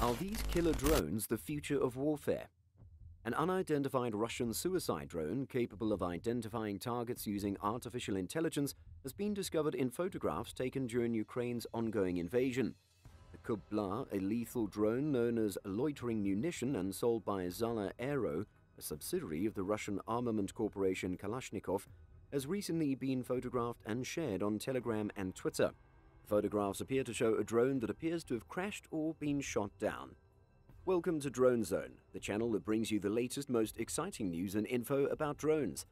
Are these killer drones the future of warfare? An unidentified Russian suicide drone capable of identifying targets using artificial intelligence has been discovered in photographs taken during Ukraine's ongoing invasion. The Kubla, a lethal drone known as loitering munition and sold by Zala Aero, a subsidiary of the Russian armament corporation Kalashnikov, has recently been photographed and shared on Telegram and Twitter. The photographs appear to show a drone that appears to have crashed or been shot down. Welcome to Drone Zone, the channel that brings you the latest, most exciting news and info about drones.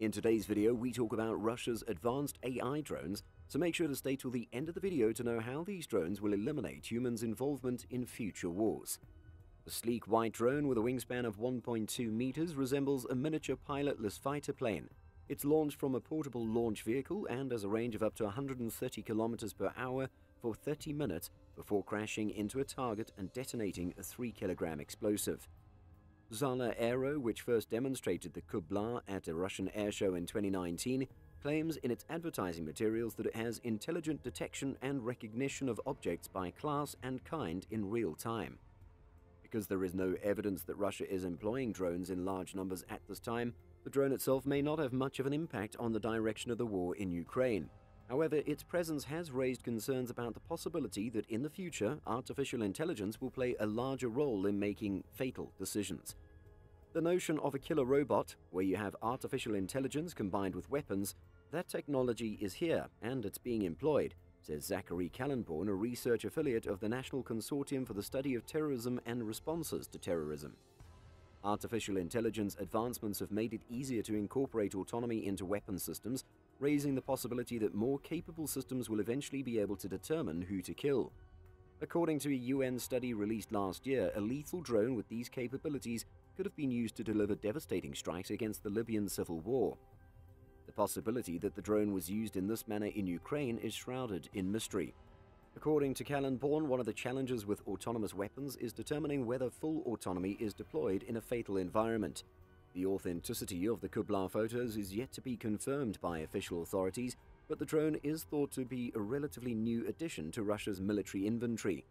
In today's video, we talk about Russia's advanced AI drones, so make sure to stay till the end of the video to know how these drones will eliminate humans' involvement in future wars. The sleek white drone with a wingspan of 1.2 meters resembles a miniature pilotless fighter plane. It's launched from a portable launch vehicle and has a range of up to 130 kilometers per hour for 30 minutes before crashing into a target and detonating a 3-kilogram explosive. Zala Aero, which first demonstrated the Kubla at a Russian airshow in 2019, claims in its advertising materials that it has intelligent detection and recognition of objects by class and kind in real time. Because there is no evidence that Russia is employing drones in large numbers at this time, the drone itself may not have much of an impact on the direction of the war in Ukraine. However, its presence has raised concerns about the possibility that in the future, artificial intelligence will play a larger role in making fatal decisions. The notion of a killer robot, where you have artificial intelligence combined with weapons, that technology is here and it's being employed, says Zachary Kallenborn, a research affiliate of the National Consortium for the Study of Terrorism and Responses to Terrorism. Artificial intelligence advancements have made it easier to incorporate autonomy into weapon systems, raising the possibility that more capable systems will eventually be able to determine who to kill. According to a UN study released last year, a lethal drone with these capabilities could have been used to deliver devastating strikes against the Libyan civil war. The possibility that the drone was used in this manner in Ukraine is shrouded in mystery. According to Kallenborn, one of the challenges with autonomous weapons is determining whether full autonomy is deployed in a fatal environment. The authenticity of the Kubla photos is yet to be confirmed by official authorities, but the drone is thought to be a relatively new addition to Russia's military inventory.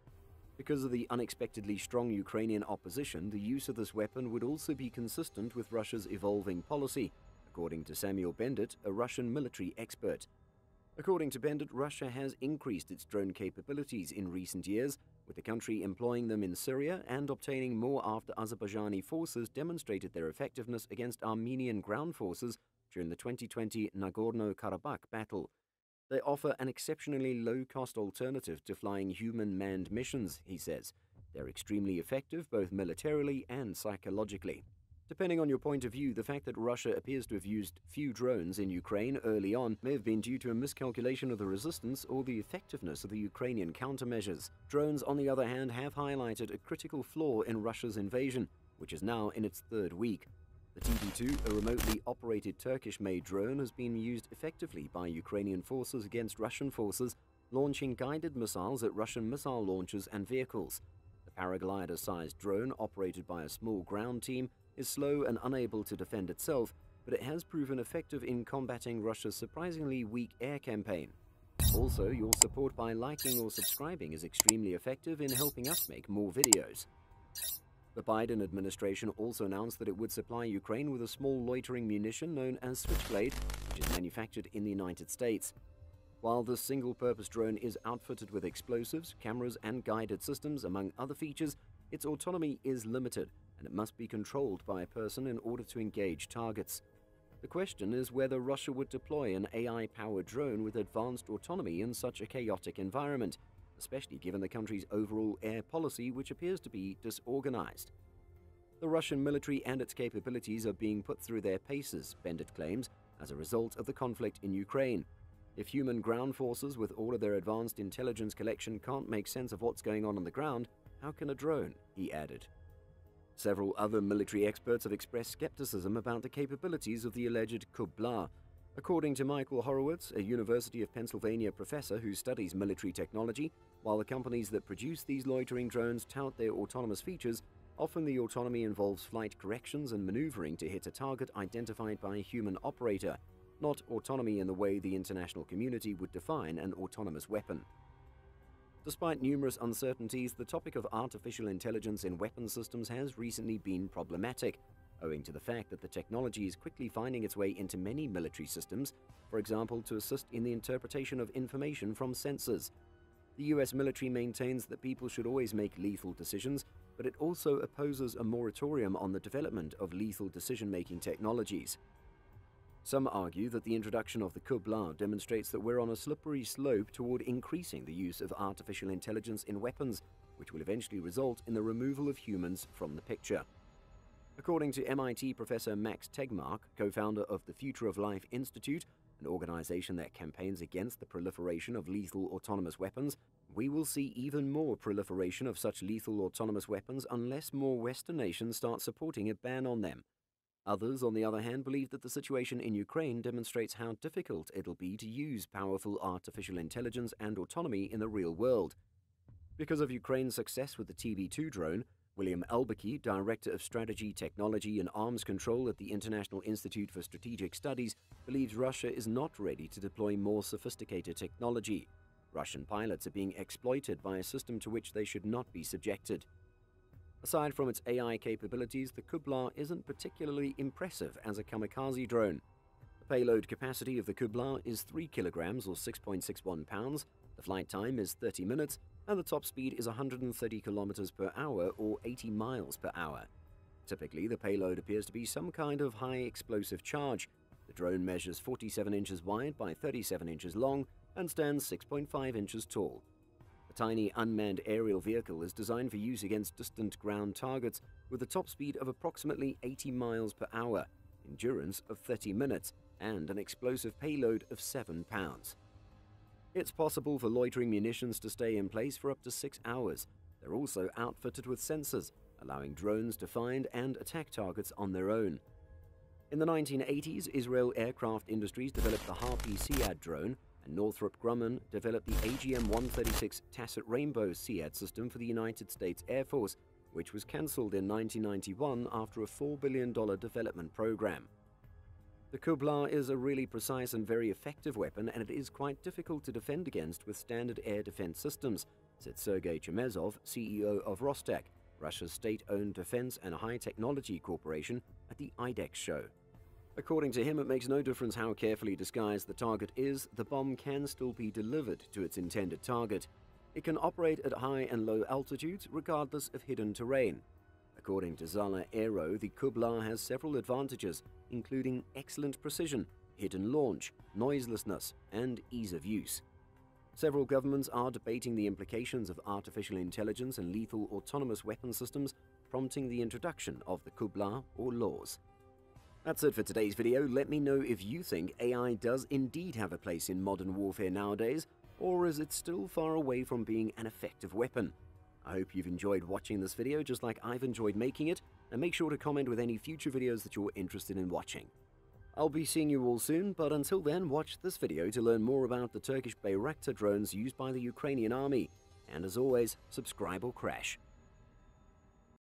Because of the unexpectedly strong Ukrainian opposition, the use of this weapon would also be consistent with Russia's evolving policy, according to Samuel Bendit, a Russian military expert. According to Bendit, Russia has increased its drone capabilities in recent years, with the country employing them in Syria and obtaining more after Azerbaijani forces demonstrated their effectiveness against Armenian ground forces during the 2020 Nagorno-Karabakh battle. They offer an exceptionally low-cost alternative to flying human-manned missions, he says. They're extremely effective both militarily and psychologically. Depending on your point of view, the fact that Russia appears to have used few drones in Ukraine early on may have been due to a miscalculation of the resistance or the effectiveness of the Ukrainian countermeasures. Drones, on the other hand, have highlighted a critical flaw in Russia's invasion, which is now in its third week. The TB2, a remotely operated Turkish-made drone, has been used effectively by Ukrainian forces against Russian forces, launching guided missiles at Russian missile launchers and vehicles. The paraglider-sized drone, operated by a small ground team, is slow and unable to defend itself, but it has proven effective in combating Russia's surprisingly weak air campaign. Also, your support by liking or subscribing is extremely effective in helping us make more videos. The Biden administration also announced that it would supply Ukraine with a small loitering munition known as Switchblade, which is manufactured in the United States. While this single-purpose drone is outfitted with explosives, cameras, and guided systems, among other features, its autonomy is limited, and it must be controlled by a person in order to engage targets. The question is whether Russia would deploy an AI-powered drone with advanced autonomy in such a chaotic environment, especially given the country's overall air policy, which appears to be disorganized. The Russian military and its capabilities are being put through their paces, Bendit claims, as a result of the conflict in Ukraine. If human ground forces with all of their advanced intelligence collection can't make sense of what's going on the ground, how can a drone? He added. Several other military experts have expressed skepticism about the capabilities of the alleged Kubla. According to Michael Horowitz, a University of Pennsylvania professor who studies military technology, while the companies that produce these loitering drones tout their autonomous features, often the autonomy involves flight corrections and maneuvering to hit a target identified by a human operator, not autonomy in the way the international community would define an autonomous weapon. Despite numerous uncertainties, the topic of artificial intelligence in weapon systems has recently been problematic, owing to the fact that the technology is quickly finding its way into many military systems, for example, to assist in the interpretation of information from sensors. The US military maintains that people should always make lethal decisions, but it also opposes a moratorium on the development of lethal decision-making technologies. Some argue that the introduction of the Kubla demonstrates that we're on a slippery slope toward increasing the use of artificial intelligence in weapons, which will eventually result in the removal of humans from the picture. According to MIT professor Max Tegmark, co-founder of the Future of Life Institute, an organization that campaigns against the proliferation of lethal autonomous weapons, we will see even more proliferation of such lethal autonomous weapons unless more Western nations start supporting a ban on them. Others, on the other hand, believe that the situation in Ukraine demonstrates how difficult it'll be to use powerful artificial intelligence and autonomy in the real world. Because of Ukraine's success with the TB2 drone, William Elbeke, Director of Strategy, Technology and Arms Control at the International Institute for Strategic Studies, believes Russia is not ready to deploy more sophisticated technology. Russian pilots are being exploited by a system to which they should not be subjected. Aside from its AI capabilities, the Kubla isn't particularly impressive as a kamikaze drone. The payload capacity of the Kubla is 3 kilograms or 6.61 pounds, the flight time is 30 minutes, and the top speed is 130 kilometers per hour or 80 miles per hour. Typically, the payload appears to be some kind of high explosive charge. The drone measures 47 inches wide by 37 inches long and stands 6.5 inches tall. The tiny unmanned aerial vehicle is designed for use against distant ground targets with a top speed of approximately 80 miles per hour, endurance of 30 minutes, and an explosive payload of 7 pounds. It's possible for loitering munitions to stay in place for up to 6 hours. They're also outfitted with sensors, allowing drones to find and attack targets on their own. In the 1980s, Israel Aircraft Industries developed the Harpy SEAD drone, and Northrop Grumman developed the AGM-136 Tacit Rainbow SEAD system for the United States Air Force, which was cancelled in 1991 after a $4 billion development program. The Kubla is a really precise and very effective weapon, and it is quite difficult to defend against with standard air defense systems, said Sergei Chemezov, CEO of Rostec, Russia's state-owned defense and high-technology corporation, at the IDEX show. According to him, it makes no difference how carefully disguised the target is, the bomb can still be delivered to its intended target. It can operate at high and low altitudes, regardless of hidden terrain. According to Zala Aero, the Kubla has several advantages, including excellent precision, hidden launch, noiselessness, and ease of use. Several governments are debating the implications of artificial intelligence and lethal autonomous weapon systems, prompting the introduction of the Kubla or laws. That's it for today's video. Let me know if you think AI does indeed have a place in modern warfare nowadays, or is it still far away from being an effective weapon? I hope you've enjoyed watching this video just like I've enjoyed making it, and make sure to comment with any future videos that you're interested in watching. I'll be seeing you all soon, but until then, watch this video to learn more about the Turkish Bayraktar drones used by the Ukrainian army. And as always, subscribe or crash.